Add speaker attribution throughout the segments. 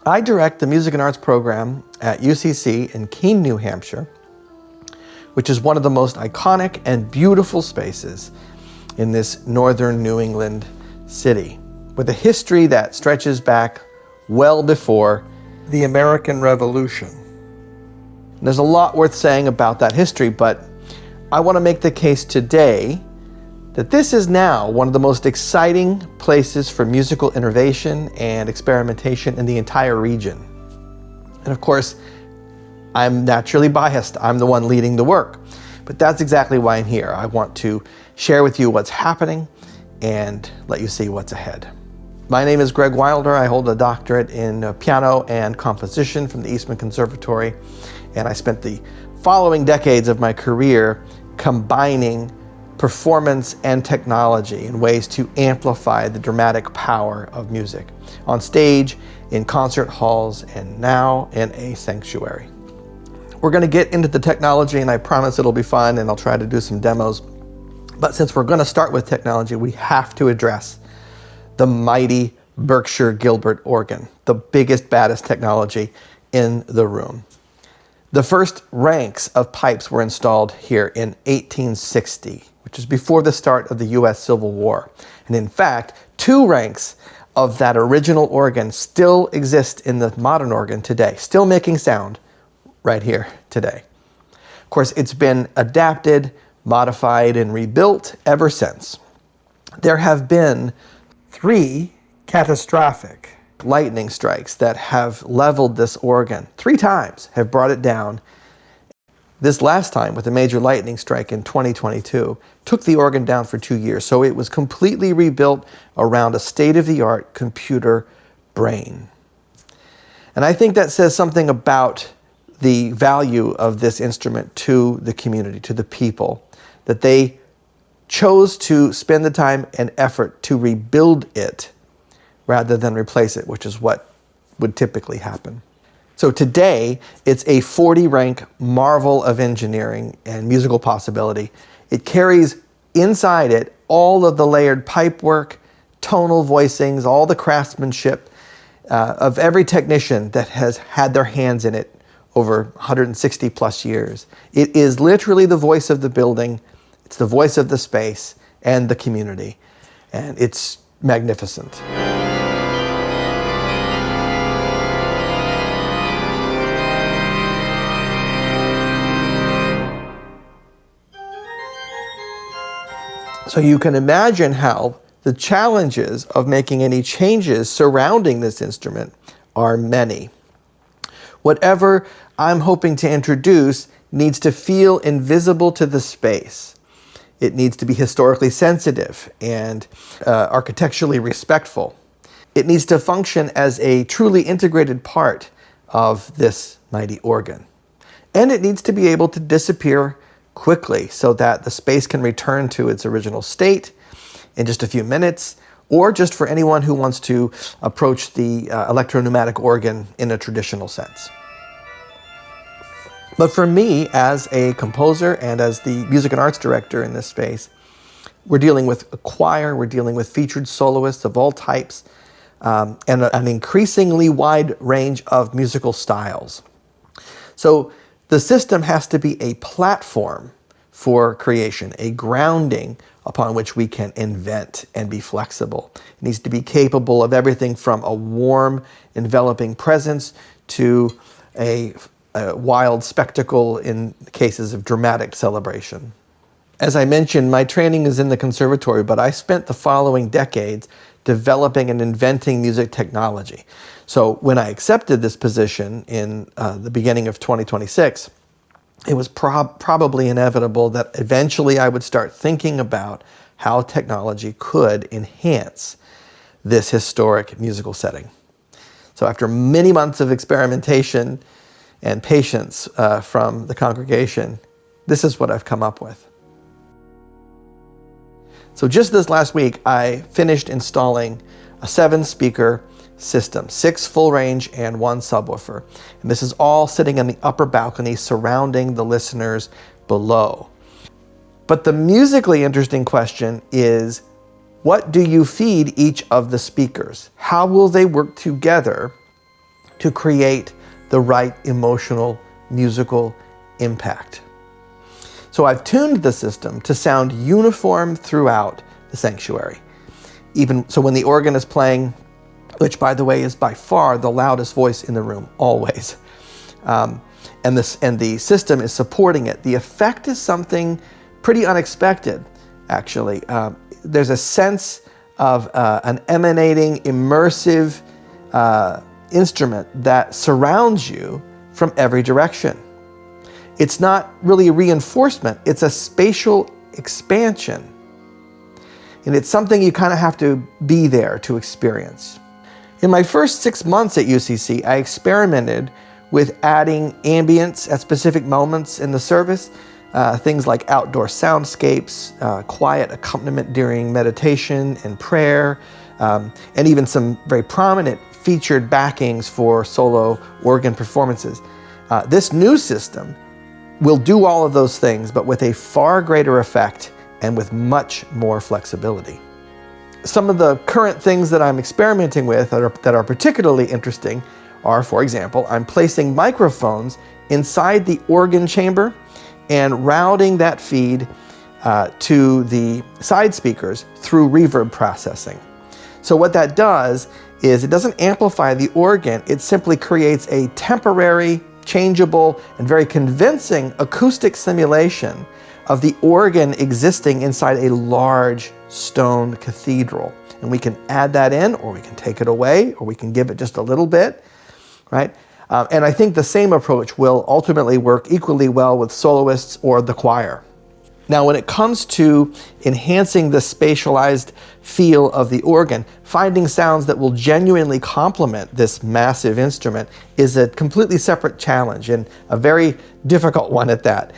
Speaker 1: I direct the Music and Arts program at UCC in Keene, New Hampshire, which is one of the most iconic and beautiful spaces in this northern New England city, with a history that stretches back well before the American Revolution. And there's a lot worth saying about that history, but I want to make the case today that this is now one of the most exciting places for musical innovation and experimentation in the entire region. And of course, I'm naturally biased. I'm the one leading the work. But that's exactly why I'm here. I want to share with you what's happening and let you see what's ahead. My name is Greg Wilder. I hold a doctorate in piano and composition from the Eastman Conservatory, and I spent the following decades of my career combining performance and technology in ways to amplify the dramatic power of music on stage, in concert halls, and now in a sanctuary. We're going to get into the technology, and I promise it'll be fun, and I'll try to do some demos. But since we're going to start with technology, we have to address the mighty Berkshire Gilbert organ, the biggest, baddest technology in the room. The first ranks of pipes were installed here in 1860, which is before the start of the US Civil War. And in fact, 2 ranks of that original organ still exist in the modern organ today, still making sound right here today. Of course, it's been adapted, modified, and rebuilt ever since. There have been 3 catastrophic lightning strikes that have leveled this organ. 3 times have brought it down. This last time, with a major lightning strike in 2022, took the organ down for 2 years. So it was completely rebuilt around a state-of-the-art computer brain. And I think that says something about the value of this instrument to the community, to the people, that they chose to spend the time and effort to rebuild it rather than replace it, which is what would typically happen. So today, it's a 40-rank marvel of engineering and musical possibility. It carries inside it all of the layered pipework, tonal voicings, all the craftsmanship of every technician that has had their hands in it over 160 plus years. It is literally the voice of the building, it's the voice of the space and the community, and it's magnificent. So you can imagine how the challenges of making any changes surrounding this instrument are many. Whatever I'm hoping to introduce needs to feel invisible to the space. It needs to be historically sensitive and architecturally respectful. It needs to function as a truly integrated part of this mighty organ. And it needs to be able to disappear quickly so that the space can return to its original state in just a few minutes, or just for anyone who wants to approach the electro-pneumatic organ in a traditional sense. But for me, as a composer and as the music and arts director in this space, we're dealing with a choir, we're dealing with featured soloists of all types, and an increasingly wide range of musical styles. So the system has to be a platform for creation, a grounding upon which we can invent and be flexible. It needs to be capable of everything from a warm, enveloping presence to a wild spectacle in cases of dramatic celebration. As I mentioned, my training is in the conservatory, but I spent the following decades developing and inventing music technology. So when I accepted this position in the beginning of 2026, it was probably inevitable that eventually I would start thinking about how technology could enhance this historic musical setting. So after many months of experimentation and patience from the congregation, this is what I've come up with. So just this last week, I finished installing a 7-speaker system, 6 full range and 1 subwoofer. And this is all sitting in the upper balcony surrounding the listeners below. But the musically interesting question is, what do you feed each of the speakers? How will they work together to create the right emotional musical impact. So I've tuned the system to sound uniform throughout the sanctuary. Even so, when the organ is playing, which by the way is by far the loudest voice in the room, always, and the system is supporting it, the effect is something pretty unexpected, actually. There's a sense of an emanating, immersive instrument that surrounds you from every direction. It's not really a reinforcement, it's a spatial expansion. And it's something you kind of have to be there to experience. In my first 6 months at UCC, I experimented with adding ambience at specific moments in the service, things like outdoor soundscapes, quiet accompaniment during meditation and prayer, and even some very prominent featured backings for solo organ performances. This new system will do all of those things, but with a far greater effect and with much more flexibility. Some of the current things that I'm experimenting with that are particularly interesting are, for example, I'm placing microphones inside the organ chamber and routing that feed to the side speakers through reverb processing. So what that does is it doesn't amplify the organ, it simply creates a temporary, changeable, and very convincing acoustic simulation of the organ existing inside a large stone cathedral. And we can add that in, or we can take it away, or we can give it just a little bit, right? And I think the same approach will ultimately work equally well with soloists or the choir. Now, when it comes to enhancing the spatialized feel of the organ, finding sounds that will genuinely complement this massive instrument is a completely separate challenge, and a very difficult one at that.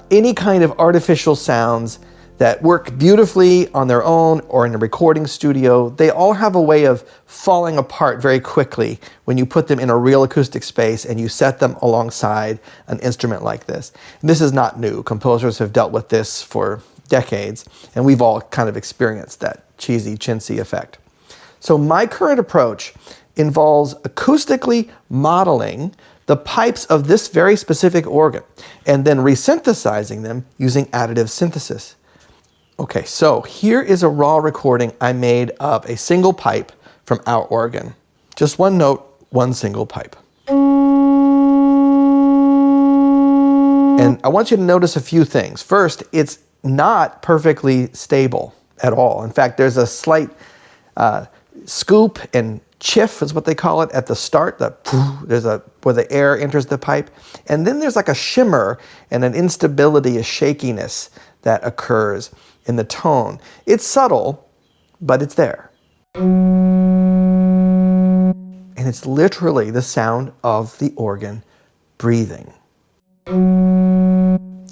Speaker 1: Any kind of artificial sounds that work beautifully on their own or in a recording studio, they all have a way of falling apart very quickly when you put them in a real acoustic space and you set them alongside an instrument like this. And this is not new. Composers have dealt with this for decades, and we've all kind of experienced that cheesy, chintzy effect. So my current approach involves acoustically modeling the pipes of this very specific organ and then resynthesizing them using additive synthesis. Okay, so here is a raw recording I made of a single pipe from our organ. Just one note, one single pipe. And I want you to notice a few things. First, it's not perfectly stable at all. In fact, there's a slight scoop and chiff is what they call it at the start. Where the air enters the pipe. And then there's like a shimmer and an instability, a shakiness that occurs in the tone. It's subtle, but it's there. And it's literally the sound of the organ breathing.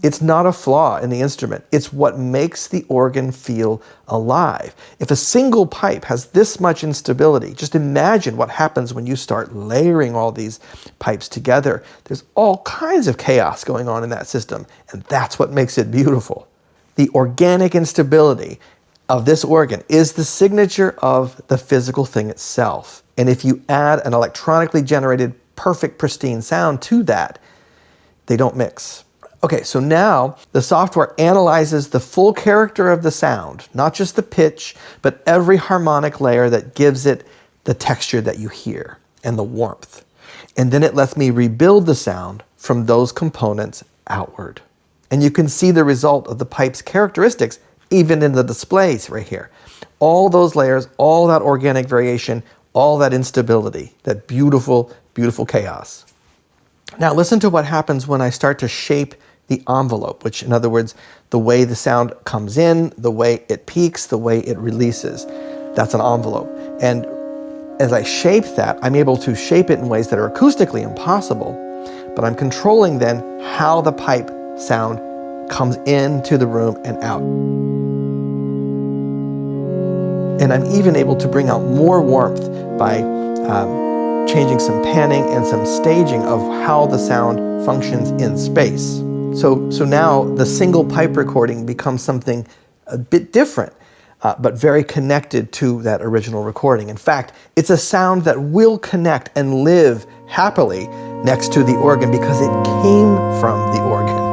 Speaker 1: It's not a flaw in the instrument. It's what makes the organ feel alive. If a single pipe has this much instability, just imagine what happens when you start layering all these pipes together. There's all kinds of chaos going on in that system, and that's what makes it beautiful. The organic instability of this organ is the signature of the physical thing itself. And if you add an electronically generated, perfect, pristine sound to that, they don't mix. Okay, so now the software analyzes the full character of the sound, not just the pitch, but every harmonic layer that gives it the texture that you hear and the warmth. And then it lets me rebuild the sound from those components outward. And you can see the result of the pipe's characteristics even in the displays right here. All those layers, all that organic variation, all that instability, that beautiful, beautiful chaos. Now listen to what happens when I start to shape the envelope, which in other words, the way the sound comes in, the way it peaks, the way it releases. That's an envelope. And as I shape that, I'm able to shape it in ways that are acoustically impossible, but I'm controlling then how the pipe sound comes into the room and out. And I'm even able to bring out more warmth by changing some panning and some staging of how the sound functions in space. So now the single pipe recording becomes something a bit different, but very connected to that original recording. In fact, it's a sound that will connect and live happily next to the organ because it came from the organ.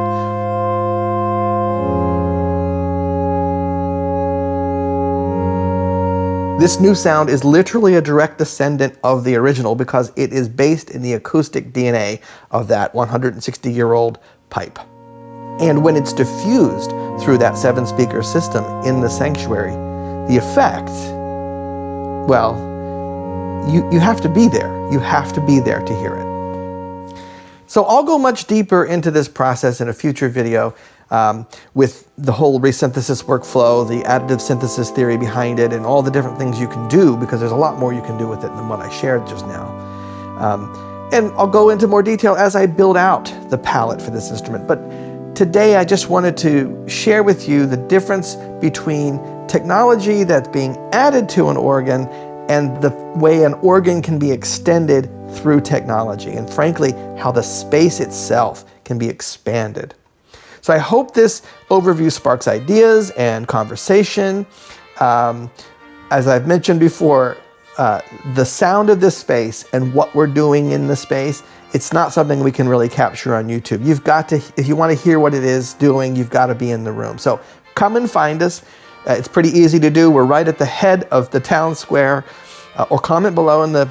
Speaker 1: This new sound is literally a direct descendant of the original because it is based in the acoustic DNA of that 160-year-old pipe. And when it's diffused through that 7-speaker system in the sanctuary, the effect, well, you have to be there. You have to be there to hear it. So I'll go much deeper into this process in a future video with the whole resynthesis workflow, the additive synthesis theory behind it, and all the different things you can do, because there's a lot more you can do with it than what I shared just now. And I'll go into more detail as I build out the palette for this instrument. But today I just wanted to share with you the difference between technology that's being added to an organ and the way an organ can be extended through technology, and frankly, how the space itself can be expanded. So I hope this overview sparks ideas and conversation. As I've mentioned before, the sound of this space and what we're doing in the space, it's not something we can really capture on YouTube. You've got to, if you want to hear what it is doing, you've got to be in the room. So come and find us. It's pretty easy to do. We're right at the head of the town square, or comment below in the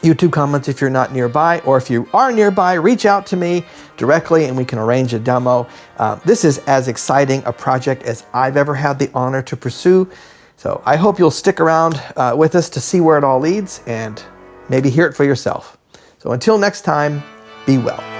Speaker 1: YouTube comments if you're not nearby, or if you are nearby, reach out to me directly and we can arrange a demo. This is as exciting a project as I've ever had the honor to pursue. So I hope you'll stick around with us to see where it all leads and maybe hear it for yourself. So until next time, be well.